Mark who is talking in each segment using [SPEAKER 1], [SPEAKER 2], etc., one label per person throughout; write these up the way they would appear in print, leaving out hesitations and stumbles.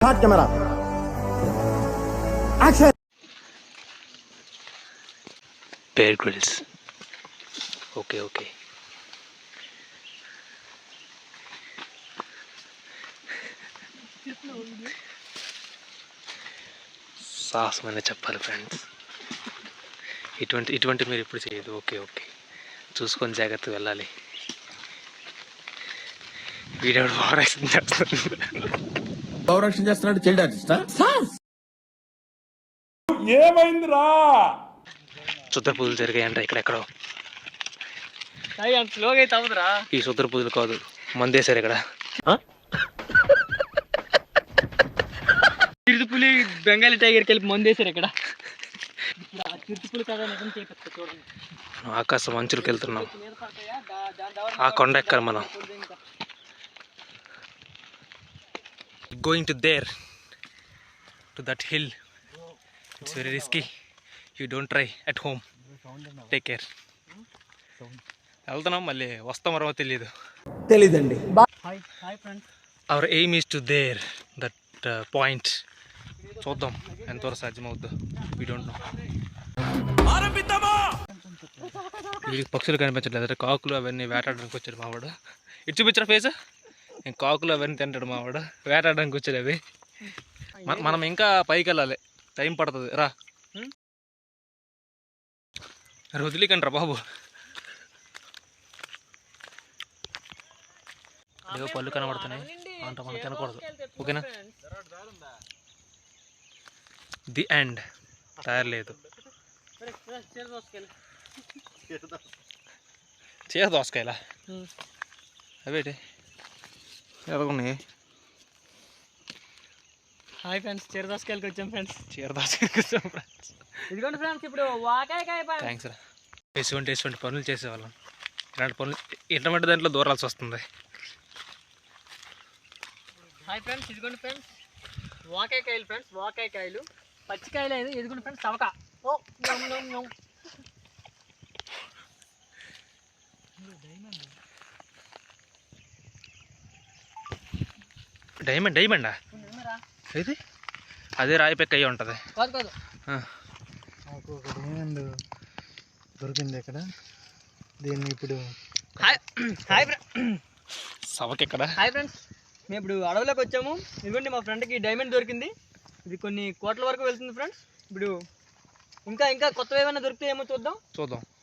[SPEAKER 1] Camera action.
[SPEAKER 2] Bear Grylls. Okay. సాహసమనే చెప్పాలి friends. ఇటువంటి మీరు ఎప్పుడు చేయదు. ఓకే చూసుకొని జాగ్రత్తగా వెళ్ళాలి. వీడియో
[SPEAKER 1] పౌరక్షణ చేస్తున్నాడు చైల్డ్ ఆర్టిస్టా?
[SPEAKER 3] ఏమైందిరా?
[SPEAKER 2] శుద్ధ పూజలు జరిగాయంట ఇక్కడెక్కడో. ఈ శుద్ధ పూజలు కాదు, మందేశారు ఇక్కడ.
[SPEAKER 4] చిరుతుపులి బెంగాలీ టైగర్కి వెళ్ళి మందేశారు ఇక్కడ. చిరుతుపులి కదా నిజం చేపిస్తా చూడండి.
[SPEAKER 2] ఆకాశం అంచులకు వెళ్తున్నాం. ఆ కొండ ఎక్కాలి మనం. Going to that hill. It's very risky. You don't try at home. Take care. వెళ్తున్నాం, మళ్ళీ వస్తామో తెలీదండి.
[SPEAKER 4] Hi friends.
[SPEAKER 2] Our aim is to that point. చూద్దాం ఎంతవరకు సాధ్యమవుద్దో. We don't know. వీడికి పక్షులు కనిపించట్లేదు అంటే కాకులు అవన్నీ వేటాడడానికి వచ్చాడు మావాడు. ఇటు చూపించిన ఫేస్. కాకులు అవన్నీ తింటాడు మావాడు, వేటాడడానికి వచ్చాడు అవి. మనం ఇంకా పైకి వెళ్ళాలి, టైం పడుతుంది. రా వదిలికండి రా బాబు. ఏవో పళ్ళు కనబడుతున్నాయి అంట, మనం తినకూడదు. ఓకేనా? The end. టైర్ లేదు. చీర దోసకాయలా అవేటి ఎదగున్నాయి.
[SPEAKER 4] హాయ్ ఫ్రెండ్స్, చీరదోసకాయలకి వచ్చాం ఫ్రెండ్స్. ఇదిగోండి ఫ్రెండ్స్, ఇప్పుడు వాకాయకాయ.
[SPEAKER 2] థ్యాంక్స్ రా. ఎటువంటి పనులు చేసేవాళ్ళం. ఇలాంటి పనులు ఇటువంటి దాంట్లో దూరాల్సి వస్తుంది.
[SPEAKER 4] హాయ్ ఫ్రెండ్స్, ఇదిగోండి ఫ్రెండ్స్ వాకాయకాయలు ఫ్రెండ్స్. వాకాయకాయలు పచ్చికాయలు అయితే ఇదిగోండి ఫ్రెండ్స్ చవక.
[SPEAKER 2] డైమండా ఇది? అదే రాయి పెక్క అయ్యి ఉంటుంది.
[SPEAKER 4] కాదు
[SPEAKER 3] నాకు ఒక డైమండ్ దొరికింది ఇక్కడ. దీన్ని ఇప్పుడు
[SPEAKER 2] సవకెక్కడ.
[SPEAKER 4] హాయ్ ఫ్రెండ్స్, మేము ఇప్పుడు అడవిలోకి వచ్చాము. ఇదిగోండి మా ఫ్రెండ్కి డైమండ్ దొరికింది. ఇది కొన్ని కోట్ల వరకు వెళ్తుంది ఫ్రెండ్స్. ఇప్పుడు ఇంకా కొత్త ఏమైనా దొరికితే ఏమో చూద్దాం.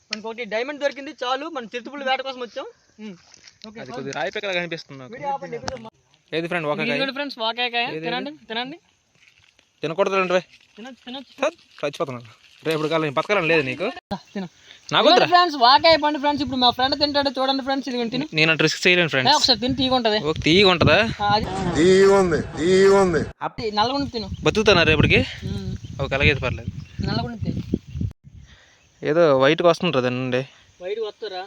[SPEAKER 4] మనకు ఒకటి డైమండ్ దొరికింది చాలు. మనం చిరుతుపులు వేట కోసం వచ్చాం.
[SPEAKER 2] అది కొద్దిగా రాయి పెక్కలా కనిపిస్తుంది. ఏది ఫ్రెండ్? వాకాయ
[SPEAKER 4] ఫ్రెండ్స్, వాకాయకాయ తినండి.
[SPEAKER 2] తినకూడదు రండి, చచ్చిపోతున్నాను. రేపు కాలం బతకాలని లేదు నీకు. నాకు
[SPEAKER 4] ఫ్రెండ్స్ వాకాయ పండు ఫ్రెండ్స్. ఇప్పుడు మా ఫ్రెండ్ తింటాడు చూడండి ఫ్రెండ్స్. ఇది తిని
[SPEAKER 2] నేను రిస్క్ చేయలేను ఫ్రెండ్స్.
[SPEAKER 4] ఒకసారి తిని తీగుంటది.
[SPEAKER 2] తీగ ఉంటదా?
[SPEAKER 4] నల్లగుండి తిను.
[SPEAKER 2] బతుకుతానా రేపటికి? ఒక అలాగేది పర్లేదు.
[SPEAKER 4] నల్లగుండి తిను.
[SPEAKER 2] ఏదో వైట్గా వస్తుంటుంది అండి.
[SPEAKER 4] వైట్ వస్తారా?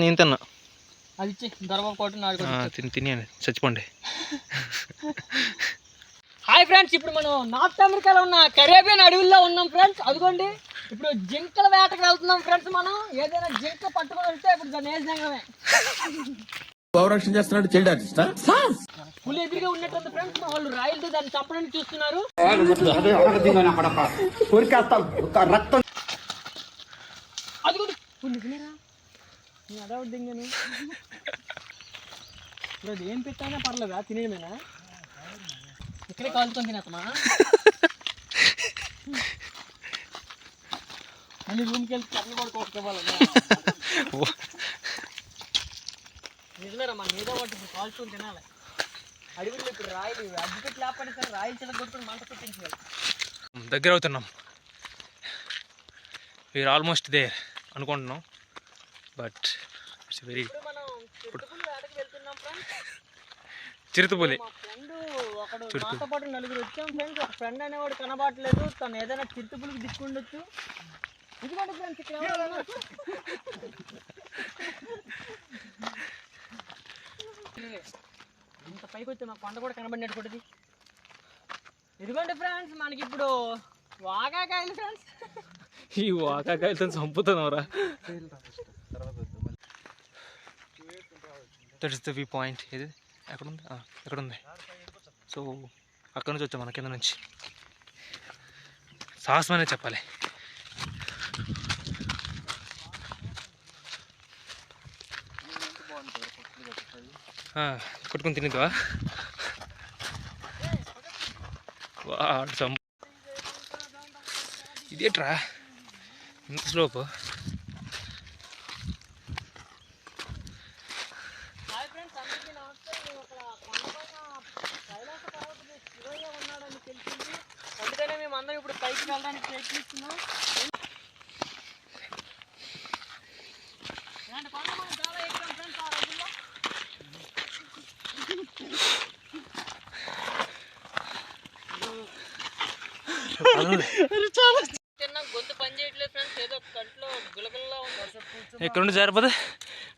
[SPEAKER 2] నేను తిన్నా.
[SPEAKER 4] అది ఇచ్చి దొరవ కోట
[SPEAKER 2] తినేయండి, చచ్చిపోండి.
[SPEAKER 4] హాయ్ ఫ్రెండ్స్, ఇప్పుడు మనం నార్త్ అమెరికాలో ఉన్న కరేబియన్ అడవుల్లో ఉన్నాం ఫ్రెండ్స్. అదిగోండి ఇప్పుడు జింకల వేటకు వెళ్తున్నాం ఫ్రెండ్స్. మనం ఏదైనా జింక పట్టుకొని వెళ్తే ఇప్పుడు దాన్ని వేసినామే.
[SPEAKER 1] పౌరక్షణ చేస్తున్నాడు చైల్డ్ ఆర్టిస్టా?
[SPEAKER 4] పులి ఎదురుగా ఉన్నట్టుంది ఫ్రెండ్స్. వాళ్ళు రాయిలతో దాన్ని చంపడానికి చూస్తున్నారు. అదిగోండి పులి తినేరా. నేను అడవుడు దింగాను. ఇప్పుడు అది ఏం పెట్టానా పర్లేదా? తినేయమేనా? ఇక్కడే కాలుతో తినేస్తామా? మళ్ళీ రూమ్కి వెళ్తే చట్నీ కూడా కోసుకోవాలి. నిజమేరా, మన ఏదో ఒకటి కాల్చుకొని తినాలి. అడవిలో ఇప్పుడు రాయిలు అడ్డుపెట్టి లేకపోయినా సరే రాయిలు చిన్న కొట్టుకుని మంట పెట్టించాలి.
[SPEAKER 2] దగ్గర అవుతున్నాం. వీఆర్ ఆల్మోస్ట్ దేర్ అనుకుంటున్నాం. బట్ ఇట్స్ వెరీ చిరుతుపులి.
[SPEAKER 4] మా ఫ్రెండ్ ఒకడు నాతో పాటు నలుగురు వచ్చాం ఫ్రెండ్స్. ఒక ఫ్రెండ్ అనేవాడు కనబడట్లేదు. తను ఏదైనా చిరుతుపులికి దిక్కుండొచ్చు. ఇదిగోండి ఫ్రెండ్స్, ఇక్కడ ఇంత పైకి వచ్చి మా కొండ కూడా కనబడినట్టు కొట్టది. ఇదిగోండి ఫ్రెండ్స్, మనకి ఇప్పుడు వాకాకాయలు ఫ్రెండ్స్.
[SPEAKER 2] ఈ వాకాకాయలతో చంపుతున్నావురా. That is the view point. ఇది ఎక్కడుంది? సో అక్కడ నుంచి వచ్చాం మన కింద నుంచి. సాహసమనే చెప్పాలి. కొట్టుకుని తినేదివా? వాడు ఇదేట్రా ఇంత స్లోపు?
[SPEAKER 4] అందుకనే మేము అందరం ఇప్పుడు పైకి వెళ్ళడానికి ప్రయత్నిస్తున్నాం. గొంతు పని చేయట్లేదు ఫ్రెండ్స్, ఏదో కంట్లో గులగుల్లా ఉంది.
[SPEAKER 2] ఇక్కడ నుండి జారిపోతే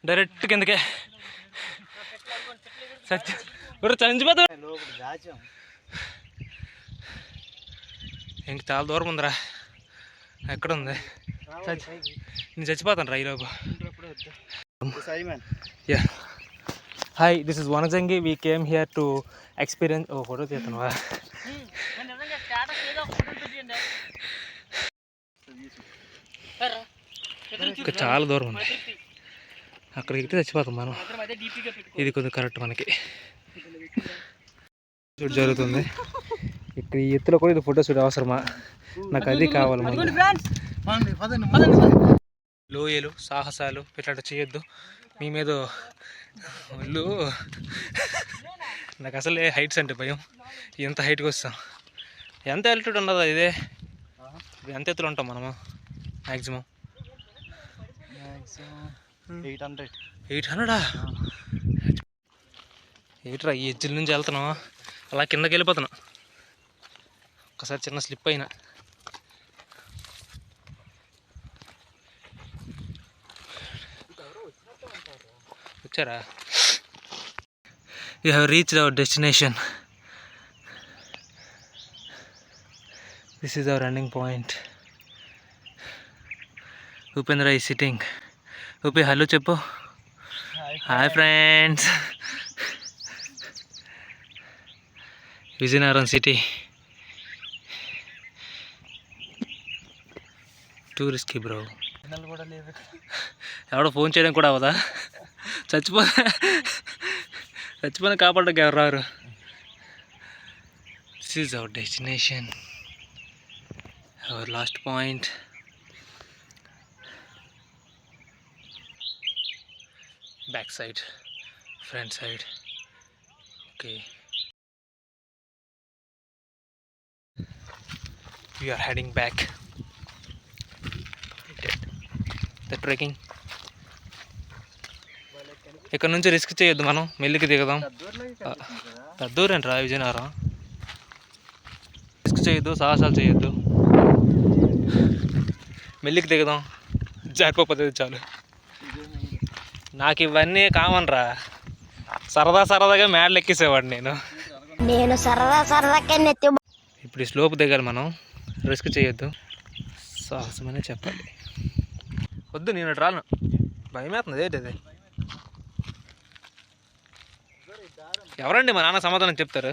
[SPEAKER 2] డైరెక్ట్ కిందకే చచ్చిపోతా. ఇంక చాలా దూరం ఉందిరా. ఎక్కడ ఉంది? నేను చచ్చిపోతాను రా ఈలోపు. Yeah hi, this is Vanajangi. We came here to experience. ఓ ఫోటో తీస్తాను. ఇంకా చాలా దూరం ఉంది, అక్కడికి ఎక్కితే చచ్చిపోతాం మనం. ఇది కొంచెం కరెక్ట్ మనకి. షూట్ జరుగుతుంది ఇక్కడ ఈ ఎత్తులో కూడా. ఇది ఫోటో షూట్ అవసరమా? నాకు అది కావాలి. లోయలు సాహసాలు ఇట్లాంటి చేయొద్దు. మీ మీద వాళ్ళు నాకు అసలే హైట్స్ అంటే భయం. ఎంత హైట్కి వస్తాం? ఎంత ఎల్టిట్యూడ్ ఉన్నదా ఇదే? ఎంత ఎత్తులో ఉంటాం మనము? మ్యాక్సిమం 800. ఏట్రా ఈ ఎడ్జిల నుంచి వెళ్తున్నాం, అలా కిందకి వెళ్ళిపోతున్నాం. ఒకసారి చిన్న స్లిప్ అయినా. వచ్చారా? You have reached our destination. This is our running point. Upendra ఈ సిట్టింగ్. ఉపే హలో చెప్పు. Hi friends. విజయనగరం సిటీ. టూరిస్ట్కి బ్రో. ఎవడో ఫోన్ చేయడం కూడా అవదా? చచ్చిపోయిన కాపాడడానికి ఎవరు రారు. This is our destination, our last point. Back side, front side. Okay, we are heading back. The trekking. ఇక్కడ నుంచి రిస్క్ చేయొద్దు, మనం మెల్లికి దిగదాం. దూరం రా విజయనగరం. రిస్క్ చేయొద్దు, సాహసాలు చేయొద్దు, మెల్లికి దిగదాం. జారిపోతుంది చాలు. నాకు ఇవన్నీ కామన్ రా. సరదాగా మేడలు ఎక్కేసేవాడు నేను. ఇప్పుడు ఈ స్లోప్ దిగాలి మనం. రిస్క్ చేయొద్దు, సాహసమనే చెప్పాలి. వద్దు, నేను రాను, భయం వేస్తుంది. ఏంటి అది? ఎవరండి మా నాన్న సమాధానం చెప్తారు?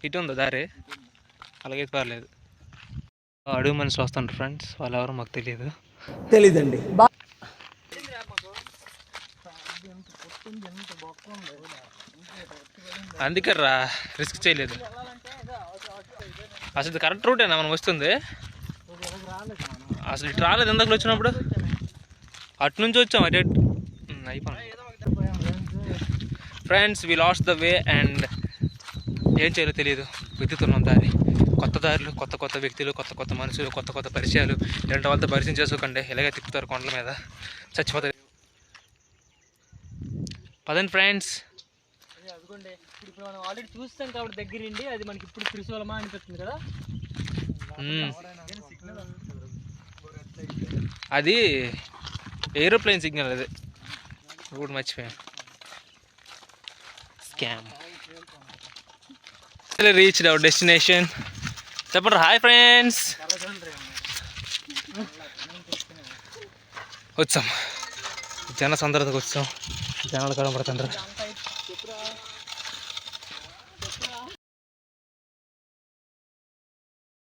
[SPEAKER 2] ఇటు ఉందా దారి? అలాగే పర్లేదు. అడుగు మనిషి వస్తుంటారు ఫ్రెండ్స్, వాళ్ళు ఎవరో మాకు తెలీదండి. అందుకే రా రిస్క్ చేయలేదు. అసలు ఇది కరెక్ట్ రూటేనా మనం వస్తుంది? అసలు ఇటు రాలేదు ఎందుకు వచ్చినప్పుడు. అటు నుంచి వచ్చాం. అటు అయిపోయింది friends. We lost the way and ఏం చేయాలో తెలియదు. వెతుకుతున్నాం దారి. కొత్త దారులు, కొత్త వ్యక్తులు, కొత్త మనుషులు, కొత్త పరిచయాలు. ఇలాంటి వాళ్ళతో పరిచయం చేసుకోకండి. ఇలాగే తిప్పుతారు కొండల మీద, చచ్చిపోతాయి. పదండి ఫ్రెండ్స్.
[SPEAKER 4] అదిగోండి, ఇప్పుడు మనం ఆల్రెడీ చూస్తాం కాబట్టి దగ్గరండి. అది మనకి ఇప్పుడు త్రిశూలమా అనిపిస్తుంది కదా.
[SPEAKER 2] అది ఏరోప్లేన్ సిగ్నల్. అది కూడా మర్చిపోయాను. స్కామ్. Reached our destination. చెప్పండి హాయ్ ఫ్రెండ్స్. వచ్చాం, జన సందర్భకు వచ్చాం. జనాలు కనబడుతుంటారు.